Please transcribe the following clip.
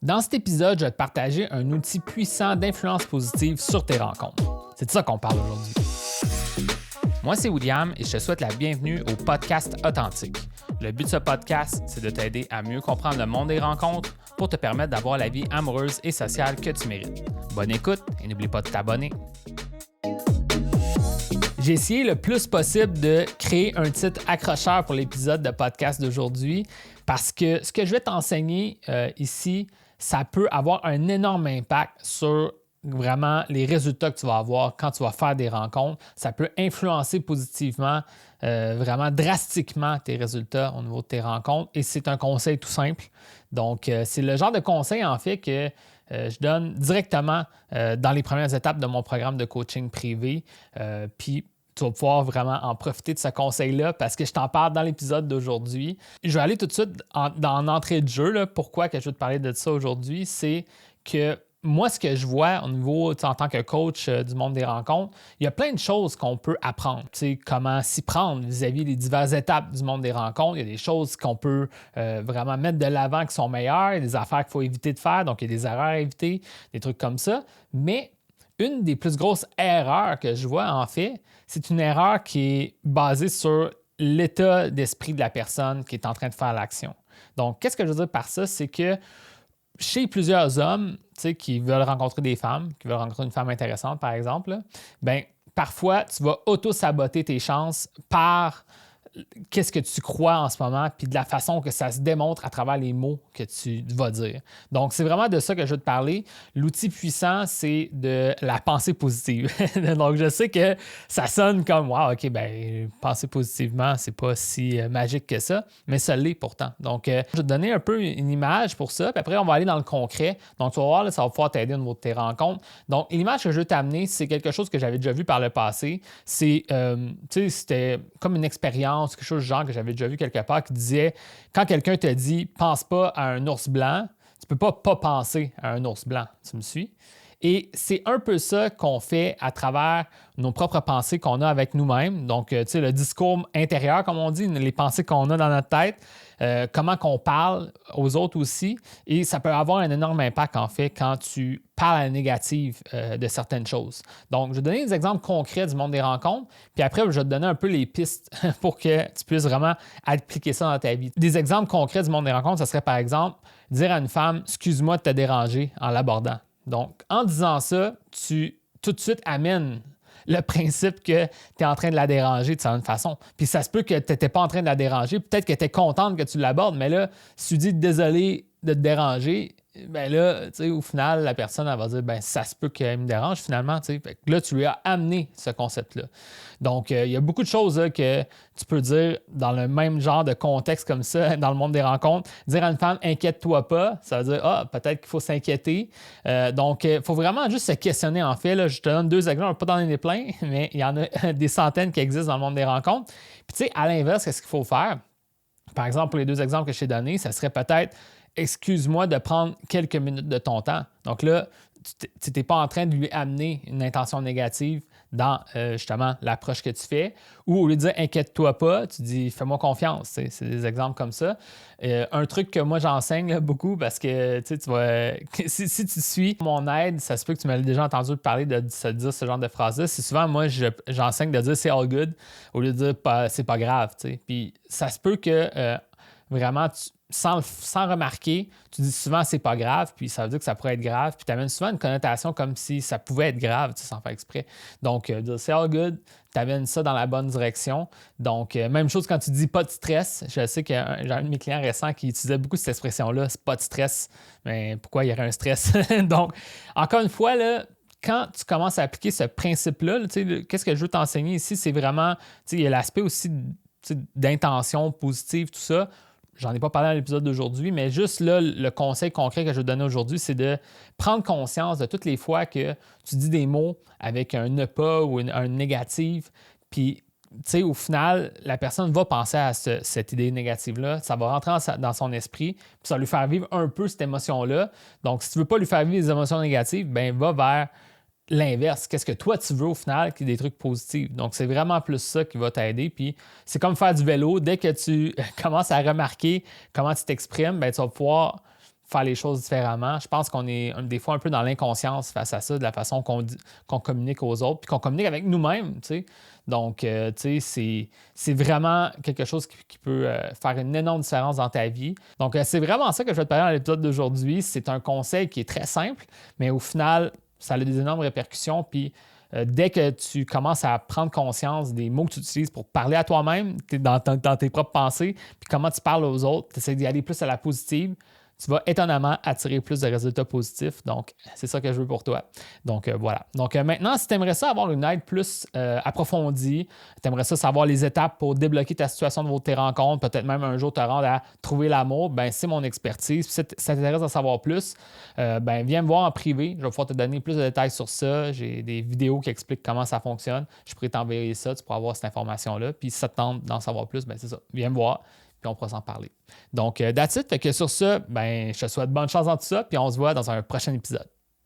Dans cet épisode, je vais te partager un outil puissant d'influence positive sur tes rencontres. C'est de ça qu'on parle aujourd'hui. Moi, c'est William et je te souhaite la bienvenue au podcast Authentique. Le but de ce podcast, c'est de t'aider à mieux comprendre le monde des rencontres pour te permettre d'avoir la vie amoureuse et sociale que tu mérites. Bonne écoute et n'oublie pas de t'abonner. J'ai essayé le plus possible de créer un titre accrocheur pour l'épisode de podcast d'aujourd'hui parce que ce que je vais t'enseigner ici, ça peut avoir un énorme impact sur vraiment les résultats que tu vas avoir quand tu vas faire des rencontres. Ça peut influencer positivement, vraiment drastiquement tes résultats au niveau de tes rencontres et c'est un conseil tout simple. Donc, c'est le genre de conseil en fait que je donne directement dans les premières étapes de mon programme de coaching privé. Puis, tu vas pouvoir vraiment en profiter de ce conseil-là parce que je t'en parle dans l'épisode d'aujourd'hui. Je vais aller tout de suite dans l'entrée de jeu. Là. Pourquoi que je veux te parler de ça aujourd'hui? C'est que moi, ce que je vois au niveau, en tant que coach du monde des rencontres, il y a plein de choses qu'on peut apprendre. Comment s'y prendre vis-à-vis des diverses étapes du monde des rencontres. Il y a des choses qu'on peut vraiment mettre de l'avant qui sont meilleures. Il y a des affaires qu'il faut éviter de faire, donc il y a des erreurs à éviter, des trucs comme ça. Mais une des plus grosses erreurs que je vois, en fait, c'est une erreur qui est basée sur l'état d'esprit de la personne qui est en train de faire l'action. Donc, qu'est-ce que je veux dire par ça? C'est que chez plusieurs hommes qui veulent rencontrer des femmes, qui veulent rencontrer une femme intéressante, par exemple, bien, parfois, tu vas auto-saboter tes chances par qu'est-ce que tu crois en ce moment, puis de la façon que ça se démontre à travers les mots que tu vas dire. Donc, c'est vraiment de ça que je veux te parler. L'outil puissant, c'est de la pensée positive. Donc, je sais que ça sonne comme « Wow, OK, ben penser positivement, c'est pas si magique que ça », mais ça l'est pourtant. Donc, je vais te donner un peu une image pour ça, puis après, on va aller dans le concret. Donc, tu vas voir, là, ça va pouvoir t'aider au niveau de tes rencontres. Donc, l'image que je veux t'amener, c'est quelque chose que j'avais déjà vu par le passé. C'est, c'était comme une expérience, quelque chose de genre que j'avais déjà vu quelque part qui disait quand quelqu'un te dit « pense pas à un ours blanc », tu peux pas penser à un ours blanc. Tu me suis? Et c'est un peu ça qu'on fait à travers nos propres pensées qu'on a avec nous-mêmes. Donc, le discours intérieur, comme on dit, les pensées qu'on a dans notre tête, comment qu'on parle aux autres aussi. Et ça peut avoir un énorme impact, en fait, quand tu parles à la négative de certaines choses. Donc, je vais te donner des exemples concrets du monde des rencontres. Puis après, je vais te donner un peu les pistes pour que tu puisses vraiment appliquer ça dans ta vie. Des exemples concrets du monde des rencontres, ça serait par exemple dire à une femme « excuse-moi de te déranger » en l'abordant. Donc, en disant ça, tu tout de suite amènes le principe que tu es en train de la déranger de certaine façon. Puis ça se peut que tu n'étais pas en train de la déranger. Peut-être que tu es contente que tu l'abordes, mais là, si tu dis désolé de te déranger, bien là, au final, la personne, elle va dire ben ça se peut qu'elle me dérange finalement. Fait que là, tu lui as amené ce concept-là. Donc, il y a beaucoup de choses là, que tu peux dire dans le même genre de contexte comme ça, dans le monde des rencontres. Dire à une femme, inquiète-toi pas, ça veut dire, peut-être qu'il faut s'inquiéter. Donc, il faut vraiment juste se questionner en fait. Là, je te donne 2 exemples, on ne va pas donner des pleins, mais il y en a des centaines qui existent dans le monde des rencontres. Puis, à l'inverse, qu'est-ce qu'il faut faire? Par exemple, pour les 2 exemples que je t'ai donnés, ça serait peut-être excuse-moi de prendre quelques minutes de ton temps. Donc là, tu n'es pas en train de lui amener une intention négative dans justement l'approche que tu fais. Ou au lieu de dire inquiète-toi pas, tu dis fais-moi confiance. C'est des exemples comme ça. Un truc que moi j'enseigne là, beaucoup parce que tu vas. Si tu suis mon aide, ça se peut que tu m'as déjà entendu parler de dire ce genre de phrase-là. C'est souvent moi j'enseigne de dire c'est all good au lieu de dire c'est pas grave. Puis ça se peut que vraiment sans remarquer, tu dis souvent c'est pas grave, puis ça veut dire que ça pourrait être grave, puis tu amènes souvent une connotation comme si ça pouvait être grave, sans faire exprès. Donc, dire c'est all good, tu amènes ça dans la bonne direction. Donc, même chose quand tu dis pas de stress. Je sais que j'ai un de mes clients récents qui utilisait beaucoup cette expression-là, c'est pas de stress. Mais pourquoi il y aurait un stress? Donc, encore une fois, là, quand tu commences à appliquer ce principe-là, qu'est-ce que je veux t'enseigner ici? C'est vraiment, il y a l'aspect aussi d'intention positive, tout ça. J'en ai pas parlé dans l'épisode d'aujourd'hui, mais juste là, le conseil concret que je vais te donner aujourd'hui, c'est de prendre conscience de toutes les fois que tu dis des mots avec un ne pas ou un négatif, puis au final, la personne va penser à cette idée négative-là, ça va rentrer dans son esprit, puis ça va lui faire vivre un peu cette émotion-là. Donc, si tu ne veux pas lui faire vivre des émotions négatives, bien, va vers l'inverse. Qu'est-ce que toi, tu veux au final, qui est des trucs positifs. Donc, c'est vraiment plus ça qui va t'aider. Puis, c'est comme faire du vélo. Dès que tu commences à remarquer comment tu t'exprimes, bien, tu vas pouvoir faire les choses différemment. Je pense qu'on est des fois un peu dans l'inconscience face à ça, de la façon qu'on communique aux autres, puis qu'on communique avec nous-mêmes, tu sais. Donc, tu sais, c'est vraiment quelque chose qui peut faire une énorme différence dans ta vie. Donc, c'est vraiment ça que je vais te parler dans l'épisode d'aujourd'hui. C'est un conseil qui est très simple, mais au final, ça a des énormes répercussions, puis dès que tu commences à prendre conscience des mots que tu utilises pour parler à toi-même, dans tes propres pensées, puis comment tu parles aux autres, tu essaies d'y aller plus à la positive, tu vas étonnamment attirer plus de résultats positifs. Donc, c'est ça que je veux pour toi. Donc, voilà. Donc, maintenant, si tu aimerais ça avoir une aide plus approfondie, tu aimerais ça savoir les étapes pour débloquer ta situation de tes rencontres, peut-être même un jour te rendre à trouver l'amour, ben c'est mon expertise. Si ça t'intéresse à savoir plus, ben viens me voir en privé. Je vais pouvoir te donner plus de détails sur ça. J'ai des vidéos qui expliquent comment ça fonctionne. Je pourrais t'envoyer ça, tu pourras avoir cette information-là. Puis si ça te tente d'en savoir plus, ben c'est ça. Viens me voir. Puis on pourra s'en parler. Donc, that's it. Fait que sur ça, ben, je te souhaite bonne chance dans tout ça, puis on se voit dans un prochain épisode.